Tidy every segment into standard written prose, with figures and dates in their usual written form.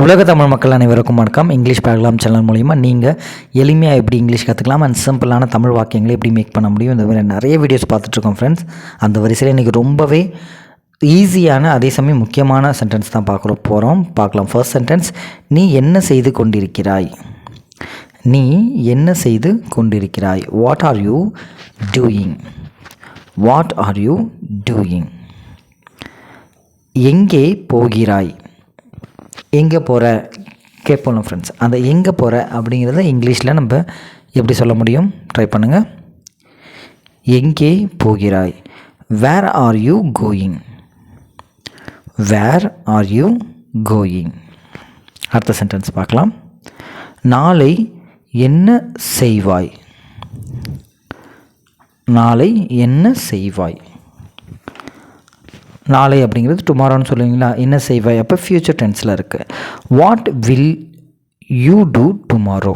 உலக தமிழ் மக்கள் அனைவருக்கும் வணக்கம். இங்கிலீஷ் பார்க்கலாம் சேனல் மூலிமா நீங்கள் எளிமையாக எப்படி இங்கிலீஷ் கற்றுக்கலாம் அண்ட் சிம்பிளான தமிழ் வாக்கியங்களை எப்படி மேக் பண்ண முடியும், இந்த மாதிரி நிறைய வீடியோஸ் பார்த்துட்ருக்கோம் ஃப்ரெண்ட்ஸ். அந்த வரிசையில் இன்றைக்கி ரொம்பவே ஈஸியான அதே சமயம் முக்கியமான சென்டென்ஸ் தான் பார்க்கலாம். ஃபர்ஸ்ட் சென்டென்ஸ், நீ என்ன செய்து கொண்டிருக்கிறாய். நீ என்ன செய்து கொண்டிருக்கிறாய். What are you doing. What are you doing. எங்கே போகிறாய். எங்கே போகிற கேட்போம் ஃப்ரெண்ட்ஸ். அந்த எங்கே போகிற அப்படிங்கிறத இங்கிலீஷில் நம்ம எப்படி சொல்ல முடியும், ட்ரை பண்ணுங்கள். எங்கே போகிறாய். Where are you going. Where are you going. அடுத்த சென்டென்ஸ் பார்க்கலாம். நாளை என்ன செய்வாய். நாளை என்ன செய்வாய். நாளை அப்படிங்கிறது டுமாரோன்னு சொல்லுவீங்களா, என்ன செய்வாய் அப்போ ஃப்யூச்சர் டென்ஸில் இருக்குது. What will you two tomorrow.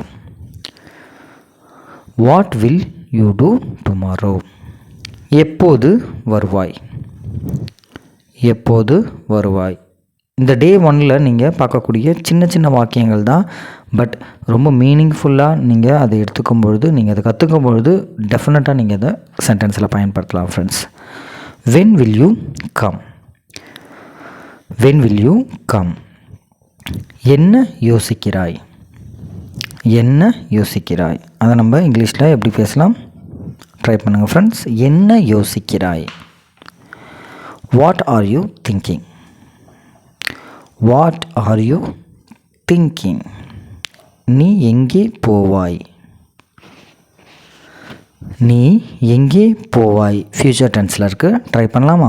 What will you two tomorrow. எப்போது வருவாய். எப்போது வருவாய். இந்த டே 1 நீங்கள் பார்க்கக்கூடிய சின்ன சின்ன வாக்கியங்கள் தான், பட் ரொம்ப மீனிங்ஃபுல்லாக நீங்கள் அதை எடுத்துக்கும் பொழுது, நீங்கள் அதை கற்றுக்கும் பொழுது டெஃபினட்டாக நீங்கள் அதை சென்டென்ஸில் பயன்படுத்தலாம் friends. when will you come. when will you come. என்ன யோசிக்கிறாய். என்ன யோசிக்கிறாய். அதை நம்ம இங்கிலீஷில் எப்படி பேசலாம், ட்ரை பண்ணுங்கள் ஃப்ரெண்ட்ஸ். என்ன யோசிக்கிறாய். What are you thinking. What are you thinking. நீ எங்கே போவாய். நீ எங்கே போவாய் ஃப்யூச்சர் டென்ஸில் இருக்குது, ட்ரை பண்ணலாமா.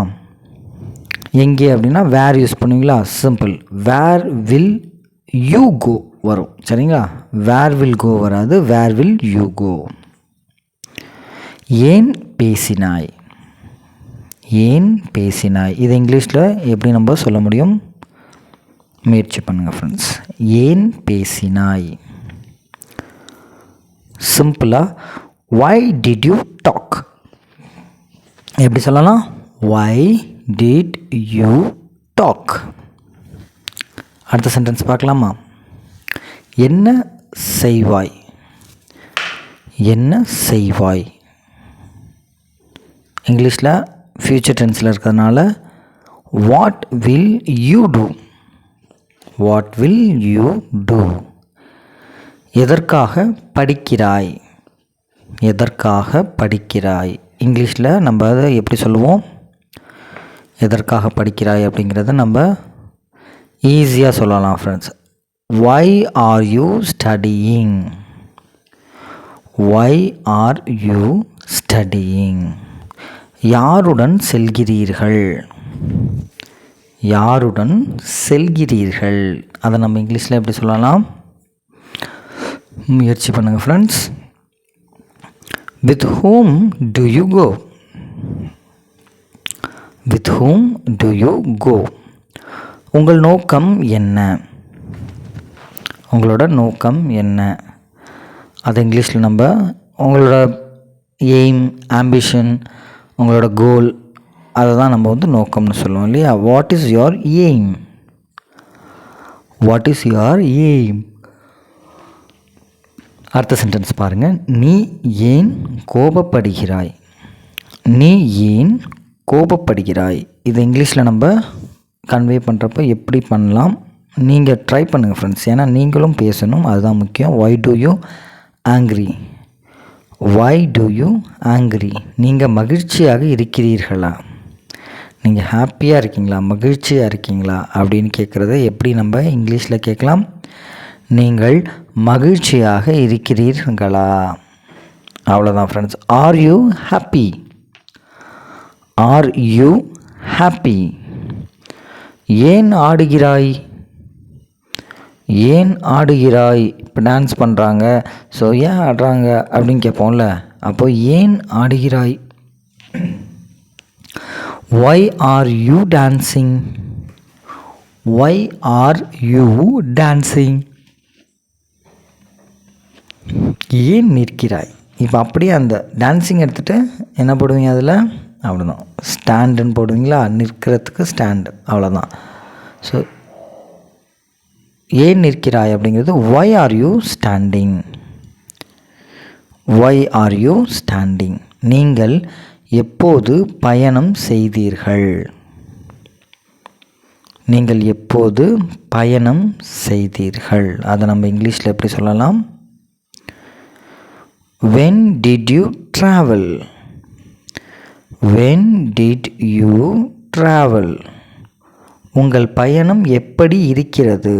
எங்கே அப்படின்னா வேர் யூஸ் பண்ணுவீங்களா, simple. Where will you go வரும், சரிங்களா. வேர் வில் கோ வராது, வேர் வில் யூ கோ. ஏன் பேசினாய். ஏன் பேசினாய். இது இங்கிலீஷில் எப்படி நம்ம சொல்ல முடியும், முயற்சி பண்ணுங்கள் ஃப்ரெண்ட்ஸ். ஏன் பேசினாய். சிம்பிளாக why did you talk. எப்படி சொல்லலாம், why did you talk. அடுத்த சென்டென்ஸ் பார்க்கலாமா. என்ன செய்வாய். என்ன செய்வாய். இங்கிலீஷில் ஃப்யூச்சர் டென்ஸில் இருக்கிறதுனால what will you do. What will you do. எதற்காக படிக்கிறாய். எதற்காக படிக்கிறாய். இங்கிலீஷில் நம்ம அதை எப்படி சொல்லுவோம், எதற்காக படிக்கிறாய் அப்படிங்கிறத நம்ம ஈஸியாக சொல்லலாம் friends. why are you studying. why are you studying. யாருடன் செல்கிறீர்கள். யாருடன் செல்கிறீர்கள். அதை நம்ம இங்கிலீஷில் எப்படி சொல்லலாம், முயற்சி பண்ணுங்கள் friends. with whom do you go. with whom do you go. உங்கள் நோக்கம் என்ன. உங்களோட நோக்கம் என்ன. அது இங்கிலீஷில் நம்ம உங்களோட எய்ம், ஆம்பிஷன், உங்களோட கோல், அதை தான் நம்ம நோக்கம்னு சொல்லுவோம் இல்லையா. What is your aim. What is your aim. அடுத்த சென்டென்ஸ் பாருங்கள். நீ ஏன் கோபப்படுகிறாய். நீ ஏன் கோபப்படுகிறாய். இது இங்கிலீஷில் நம்ம கன்வே பண்ணுறப்ப எப்படி பண்ணலாம், நீங்கள் ட்ரை பண்ணுங்கள் ஃப்ரெண்ட்ஸ். ஏன்னா நீங்களும் பேசணும், அதுதான் முக்கியம். why do you angry. why do you angry. நீங்கள் மகிழ்ச்சியாக இருக்கிறீர்களா. நீங்கள் ஹாப்பியாக இருக்கீங்களா, மகிழ்ச்சியாக இருக்கீங்களா அப்படின்னு கேட்குறத எப்படி நம்ம இங்கிலீஷில் கேட்கலாம். நீங்கள் மகிழ்ச்சியாக இருக்கிறீர்களா. அவ்வளோதான் friends. Are you happy. Are you happy. ஏன் ஆடுகிறாய். ஏன் ஆடுகிறாய். இப்போ டான்ஸ் பண்ணுறாங்க, ஸோ ஏன் ஆடுறாங்க அப்படின்னு கேட்போம்ல, அப்போ ஏன் ஆடுகிறாய். why are you dancing. why are you dancing. ஏன் நிற்கிறாய். இப்போ அப்படியே அந்த டான்ஸிங் எடுத்துகிட்டு என்ன போடுவீங்க அதில், அவ்வளோதான் ஸ்டாண்டுன்னு போடுவீங்களா, நிற்கிறதுக்கு ஸ்டாண்டு, அவ்வளோதான். ஸோ ஏன் நிற்கிறாய் அப்படிங்கிறது why are you standing. why are you standing. நீங்கள் எப்போது பயணம் செய்தீர்கள். நீங்கள் எப்போது பயணம் செய்தீர்கள். அதை நம்ம இங்கிலீஷில் எப்படி சொல்லலாம்? when did you travel. when did you travel. உங்கள் பயணம் எப்படி இருக்கிறது.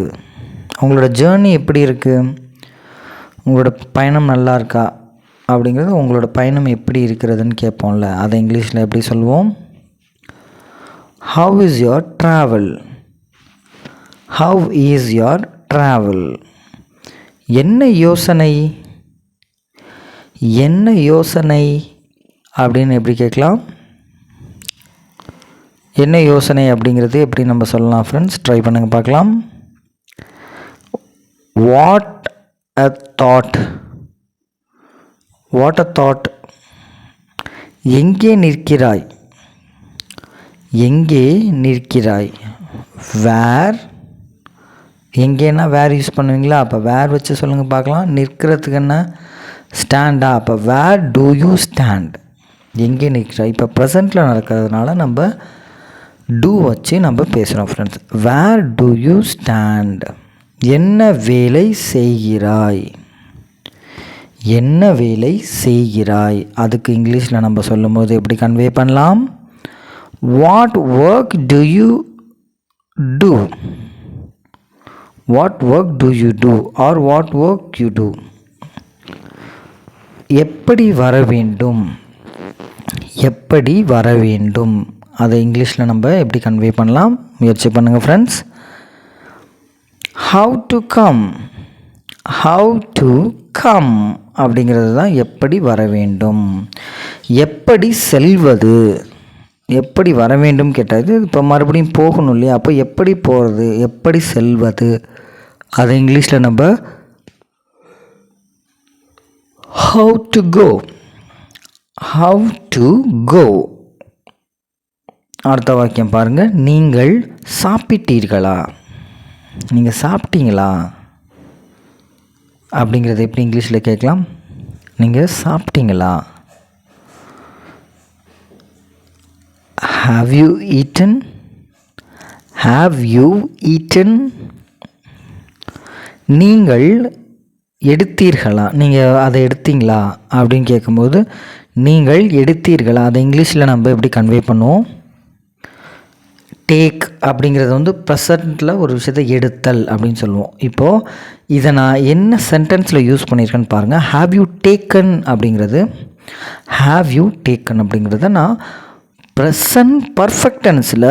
உங்களோட ஜேர்னி எப்படி இருக்குது, உங்களோட பயணம் நல்லா இருக்கா அப்படிங்கிறது உங்களோட பயணம் எப்படி இருக்கிறதுன்னு கேட்போம்ல, அதை இங்கிலீஷில் எப்படி சொல்லுவோம்? how is your travel. how is your travel. என்ன யோசனை, என்ன யோசனை அப்படின்னு எப்படி கேட்கலாம்? என்ன யோசனை அப்படிங்கிறது எப்படி நம்ம சொல்லலாம் ஃப்ரெண்ட்ஸ்? ட்ரை பண்ணுங்க பார்க்கலாம். What a thought. What a thought. எங்கே நிற்கிறாய். எங்கே நிற்கிறாய். வேர். எங்கேன்னா வேர் யூஸ் பண்ணுவீங்களா? அப்போ வேர் வச்சு சொல்லுங்கள் பார்க்கலாம். நிற்கிறதுக்கு என்ன? ஸ்டாண்டா. அப்போ வேர் டூ யூ ஸ்டாண்ட். எங்கே நிற்கிறாய். இப்போ ப்ரெசண்ட்டில் நடக்கிறதுனால நம்ம டூ வச்சு நம்ம பேசுகிறோம் friends. Where do you stand. என்ன வேலை செய்கிறாய். என்ன வேலை செய்கிறாய். அதுக்கு இங்கிலீஷில் நம்ம சொல்லும்போது எப்படி கன்வே பண்ணலாம்? What work do you do. What work do you do or what work you do. எப்படி வர வேண்டும். எப்படி வர வேண்டும். அதை இங்கிலீஷில் நம்ம எப்படி கன்வே பண்ணலாம்? முயற்சி பண்ணுங்கள் friends. how to come. how to come அப்படிங்கிறது தான் எப்படி வர வேண்டும். எப்படி செல்வது. எப்படி வர வேண்டும் கேட்டது இப்போ மறுபடியும் போகணும் இல்லையா? அப்போ எப்படி போகிறது, எப்படி செல்வது, அதை இங்கிலீஷில் நம்ம how to go. how to go. அடுத்த வாக்கியம் பாருங்கள். நீங்கள் சாப்பிட்டீர்களா. நீங்கள் சாப்பிட்டீங்களா அப்படிங்கிறத எப்படி இங்கிலீஷில் கேட்கலாம்? நீங்கள் சாப்பிட்டீங்களா. have you eaten. have you eaten. நீங்கள் எடுத்தீர்களா. நீங்கள் அதை எடுத்தீங்களா அப்படின்னு கேட்கும்போது நீங்கள் எடுத்தீர்களா, அதை இங்கிலீஷில் நம்ம எப்படி கன்வே பண்ணுவோம்? டேக் அப்படிங்கிறது வந்து ப்ரெசண்ட்டில் ஒரு விஷயத்தை எடுத்தல் அப்படின்னு சொல்லுவோம். இப்போது இதை நான் என்ன சென்டென்ஸில் யூஸ் பண்ணியிருக்கேன்னு பாருங்கள். ஹாவ் யூ டேக்கன் அப்படிங்கிறது, ஹாவ் யூ டேக்கன் அப்படிங்கிறத நான் ப்ரெசன்ட் பர்ஃபெக்ட் டென்ஸில்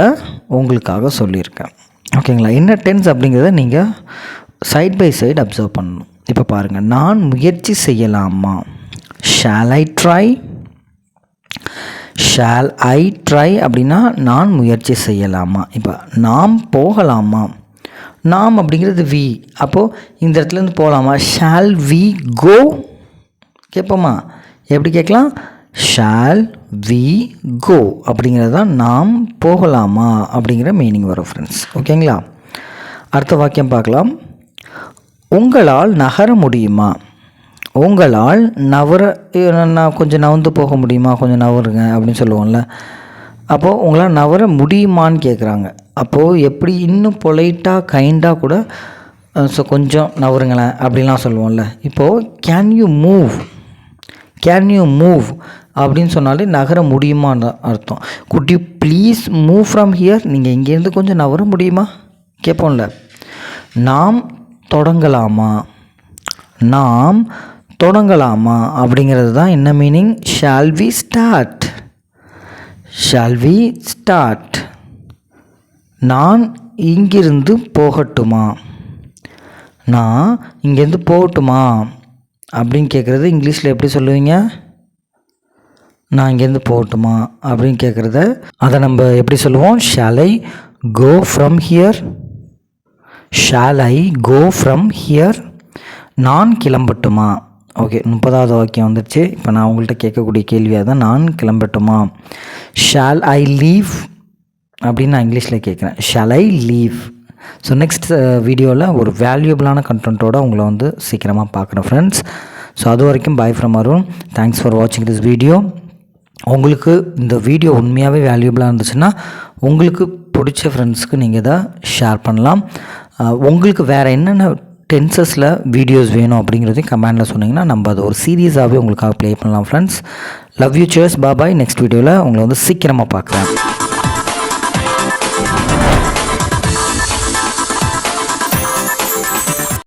உங்களுக்காக சொல்லியிருக்கேன். ஓகேங்களா? என்ன டென்ஸ் அப்படிங்கிறத நீங்கள் சைட் பை சைடு அப்சர்வ் பண்ணணும். இப்போ பாருங்கள். நான் முயற்சி செய்யலாமா. Shall I try. Shall I try அப்படின்னா நான் முயற்சி செய்யலாமா. இப்போ நாம் போகலாமா. நாம் அப்படிங்கிறது வி. அப்போது இந்த இடத்துலேருந்து போகலாமா. ஷால் வி கோ கேட்போமா? எப்படி கேட்கலாம்? ஷால் வி கோ அப்படிங்கிறது தான் நாம் போகலாமா அப்படிங்கிற மீனிங் வரும் ஃப்ரெண்ட்ஸ். ஓகேங்களா? அடுத்த வாக்கியம் பார்க்கலாம். உங்களால் நகர முடியுமா. உங்களால் நான் கொஞ்சம் நகர்ந்து போக முடியுமா, கொஞ்சம் நகருங்க அப்படின்னு சொல்லுவோம்ல. அப்போது உங்களால் நகர முடியுமான்னு கேட்குறாங்க. அப்போது எப்படி இன்னும் பொலைட்டாக கைண்டாக கூட ஸோ கொஞ்சம் நகருங்களேன் அப்படின்லாம் சொல்லுவோம்ல. இப்போது can you move. Can you move அப்படின்னு சொன்னாலே நகர முடியுமான்னு அர்த்தம். Good you please move from here. நீங்கள் இங்கேருந்து கொஞ்சம் நகர முடியுமா கேட்போம்ல. நாம் தொடங்கலாமா. நாம் தொடங்கலாமா அப்படிங்கிறது தான் என்ன meaning? Shall we start. Shall we start. நான் இங்கிருந்து போகட்டுமா. நான் இங்கேருந்து போகட்டுமா அப்படின்னு கேட்குறது இங்கிலீஷில் எப்படி சொல்லுவீங்க? நான் இங்கேருந்து போகட்டுமா அப்படின்னு கேட்குறத அதை நம்ம எப்படி சொல்லுவோம்? Shall I go from here. Shall I go from here. நான் கிளம்பட்டுமா. ஓகே, 30வது வாக்கியம் வந்துடுச்சு. இப்போ நான் உங்கள்கிட்ட கேட்கக்கூடிய கேள்வியாக தான் நான் கிளம்பட்டுமா. ஷால் ஐ லீவ் அப்படின்னு நான் இங்கிலீஷில் கேட்குறேன். Shall I leave. So next வீடியோவில் ஒரு வேல்யூபிளான கண்டென்ட்டோடு உங்களை வந்து சீக்கிரமாக பார்க்குறேன் ஃப்ரெண்ட்ஸ். ஸோ அது வரைக்கும் by from Arun. Thanks for வாட்சிங் திஸ் வீடியோ. உங்களுக்கு இந்த வீடியோ உண்மையாகவே வேல்யூபிளாக இருந்துச்சுன்னா உங்களுக்கு பிடிச்ச ஃப்ரெண்ட்ஸ்க்கு நீங்கள் இதை ஷேர் பண்ணலாம். உங்களுக்கு வேறு என்னென்ன டென்சஸில் வீடியோஸ் வேணும் அப்படிங்கிறதையும் கமெண்டில் சொன்னிங்கன்னா நம்ம அதை ஒரு சீரியஸாகவே உங்களுக்காக ப்ளே பண்ணலாம் friends. Love you, chairs, bye. Next வீடியோவில் உங்களை வந்து சீக்கிரமாக பார்க்குறேன்.